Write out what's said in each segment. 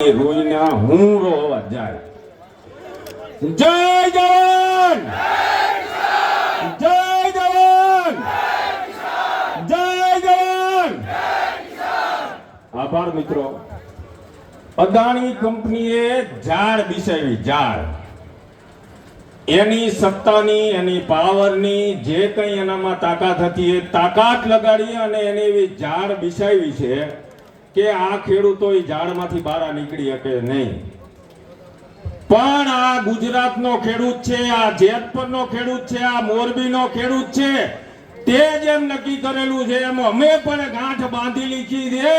રોઈના હું રોવા જાય. જય જવાન, જય જવાન, જય જવાન. આભાર મિત્રો. અદાણી કંપનીએ ઝાડ બિસાવી, ઝાડ. એની સત્તાની, એની પાવરની જે કંઈ એનામાં તાકાત હતી એ તાકાત લગાડી અને એને એવી ઝાડ બિસાવી છે કે આ ખેડૂતો એ ઝાડમાંથી બહાર નીકળી શકે નહીં. પણ આ ગુજરાતનો ખેડૂત છે, આ જેતપુરનો ખેડૂત છે, આ મોરબીનો ખેડૂત છે, તે જેમ નક્કી કરેલું છે એમ અમે પણ ગાંઠ બાંધી લીધી છે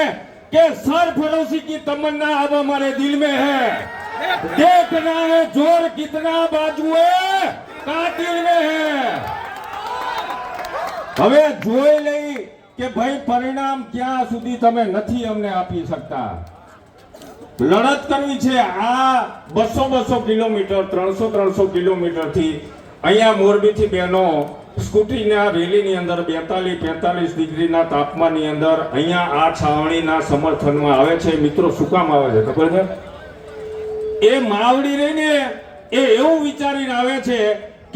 કે સરફરોશી की तमन्ना अब हमारे दिल में है, देखना है जोर कितना बाजुए कातिल में है. હવે જોઈ લઈ કે ભાઈ પરિણામ ક્યાં સુધી તમે નથી અમને આપી શકતા. લડત કરવી છે. આ 200 કિલોમીટર, 300 કિલોમીટર થી અહીંયા મોરબી થી બહેનો સ્કૂટીના રેલીની અંદર 42-45 ડિગ્રીના તાપમાનની અંદર અહીંયા આ છાવણીના સમર્થનમાં આવે છે. મિત્રો શું કામ આવે છે ખબર છે? એ માવડી રહીને એ એવું વિચારીને આવે છે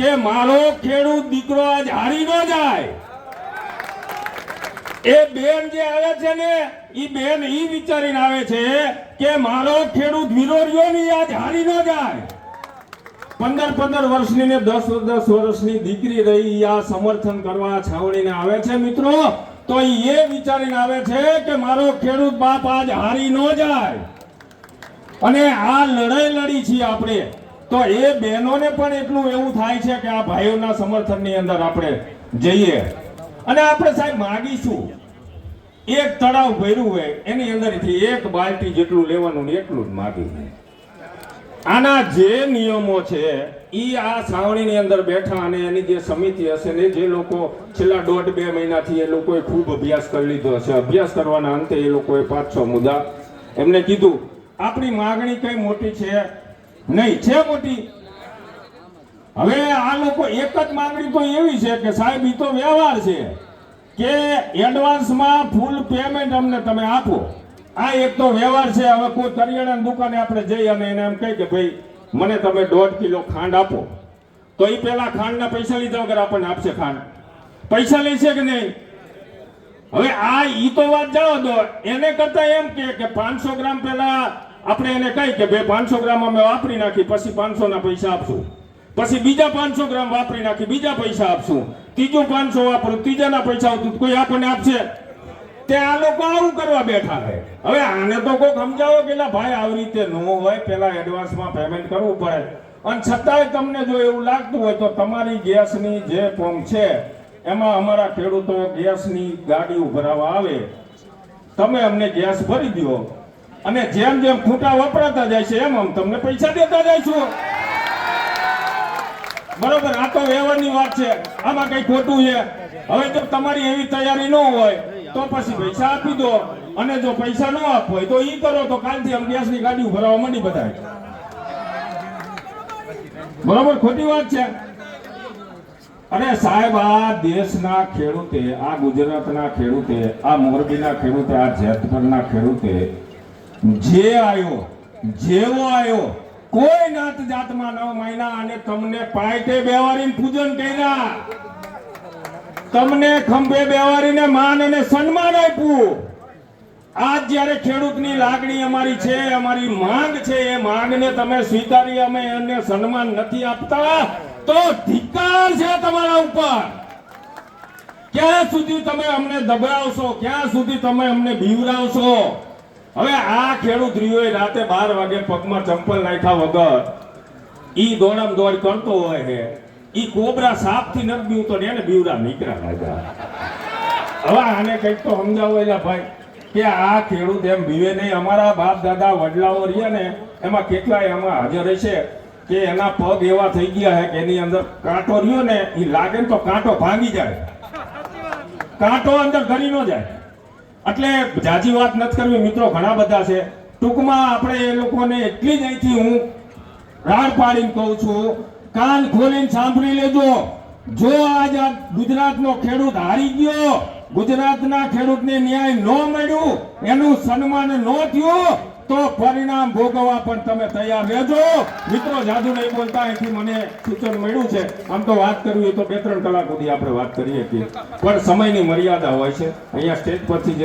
કે મારો ખેડૂત દીકરો આજ હારી ન જાય. એ બેન જે આવે છે ને, ઈ બેન ઈ વિચારીને આવે છે કે મારો ખેડૂત વિરોધીઓ ની આજ હારી ન જાય. 15 વર્ષની ને 10 વર્ષની દીકરી રહી આ સમર્થન કરવા છાવણીને આવે છે મિત્રો. તો એ વિચારીને આવે છે કે મારો ખેડૂત બાપ આજ હારી ન જાય. અને આ લડાઈ લડી છીએ આપણે, તો એ બહેનોને પણ એટલું એવું થાય છે કે આ ભાઈઓના સમર્થનની અંદર આપણે જઈએ અને આપણે સાહેબ માગીશું. એક તળાવ ભર્યું હોય એની અંદરથી એક બાલટી જેટલું લેવાનું ને એટલું જ માગીશું. આના જે નિયમો છે એ આ છાવણીની અંદર બેઠા અને એની જે સમિતિ હશે ને, જે લોકો છેલ્લા 1.5-2 મહિનાથી એ લોકોએ ખૂબ અભ્યાસ કરી લીધો હશે, અભ્યાસ કરવાના અંતે એ લોકોએ 5-6 મુદ્દા એમને કીધું. આપણી માંગણી કઈ મોટી છે નહીં, છે મોટી. હવે આ લોકો એક જ માંગણી તો એવી છે કે સાહેબ ઈ તો વ્યવહાર છે કે એડવાન્સમાં ફૂલ પેમેન્ટ અમને તમે આપો. આ એક તો વ્યવહાર છે. હવે કોઈ કરિયાણાની દુકાને આપણે જઈ અને એને એમ કહી કે ભાઈ મને તમે 1.5 કિલો ખાંડ આપો, તો એ પેલા ખાંડના પૈસા લીધા વગર આપણને આપશે ખાંડ? પૈસા લેશે કે નહીં? હવે આ ઈ તો વાત જાઓ દો. એને કરતા એમ કે 500 ગ્રામ પેલા આપણે એને કહી કે ભાઈ 500 ગ્રામ અમે વાપરી નાખી, પછી 500 ના પૈસા આપશું, પછી બીજા 500 ગ્રામ વાપરી નાખી, બીજા પૈસા આપશું, ત્રીજું 500 વાપરું, ત્રીજાના પૈસા આવતું, કોઈ આપણને આપશે? તે આ લોકો આવું કરવા બેઠા છે. હવે આને તો કોઈ સમજાવો કે ભાઈ આવી રીતે ન હોય, પેલા એડવાન્સમાં પેમેન્ટ કરવું પડે. અને છતાંય તમને જો એવું લાગતું હોય તો તમારી ગેસની જે પંપ છે એમાં અમારા ખેડૂતો ગેસની ગાડીઓ ભરાવા આવે, તમે અમને ગેસ ભરી દો અને જેમ જેમ ખૂંટા વપરાતા જાય છે એમ તમને પૈસા દેતા જઈશું. બરોબર? આ તો વ્યવહારની વાત છે, આમાં કઈ ખોટું છે? હવે જો તમારી એવી તૈયારી ન હોય તો પછી પૈસા આપી દો, અને જો પૈસા ન આપો હોય તો ઈ કરો, તો કાલથી આમ ગેસની ગાડીઓ ભરાવા માંડી બધા. બરોબર? ખોટી વાત છે. અરે સાહેબ, આ દેશના ખેડૂતે, આ ગુજરાતના ખેડૂતે, આ મોરબીના ખેડૂતે, આ જેતપુરના ખેડૂતે જે આવ્યો, જેવો આવ્યો, કોઈ નાત જાતમાં 9 મહિના અને તમને પાયટે બેવારીને પૂજન કર્યા, તમને ખંભે બેવારીને માન અને સન્માન આપ્યું. આજ જ્યારે ખેડૂતની લાગણી અમારી છે, અમારી માંગ છે, એ માંગને તમે સ્વીકારી અમે એને સન્માન નથી આપતા તો ધિક્કાર છે તમારા ઉપર. ક્યાં સુધી તમે અમને દબાવશો? ક્યાં સુધી તમે અમને બીવરાવશો? હવે આ ખેડૂત રહ્યો રાતે 12 વાગે પગમાં ચંપલ નાખ્યા વગર ઈ દોડમ દોડ કરતો હોય છે, ઈ કોબરા સાપથી નથી બીવતો ને એને બીવરા નીકળ્યા લાગ્યા. હવે આને કંઈક તો સમજાવો એલા ભાઈ કે આ ખેડૂત એમ બીવે નહીં. અમારા બાપ દાદા વડલાઓ રહ્યા ને એમાં કેટલાય એમાં હાજર છે કે એના પગ એવા થઈ ગયા છે કે એની અંદર કાંટો રહ્યો ને એ લાગે ને તો કાંટો ભાંગી જાય, કાંટો અંદર ઘરી ન જાય. એટલે જાજી વાત નથી કરવી મિત્રો, ઘણા બધા છે. ટૂંકમાં આપણે એ લોકોને એટલી જ અહીંથી હું રાડ પાડીને કહું છું, કાન ખોલીને સાંભળી લેજો. જો આજ ગુજરાતનો ખેડૂત હારી ગયો, ગુજરાતના ખેડૂતને ન્યાય ન મળ્યું, એનું સન્માન ન થયું, તો પરિણામ ભોગવવા પણ તમે તૈયાર રહેજો. મિત્રો જાદુ નહીં બોલતા, અહીંથી મને સૂચન મળ્યું છે. આમ તો વાત કરવી હોય તો 2-3 કલાક સુધી આપણે વાત કરીએ છીએ, પણ સમયની મર્યાદા હોય છે. અહીંયા સ્ટેજ પરથી જે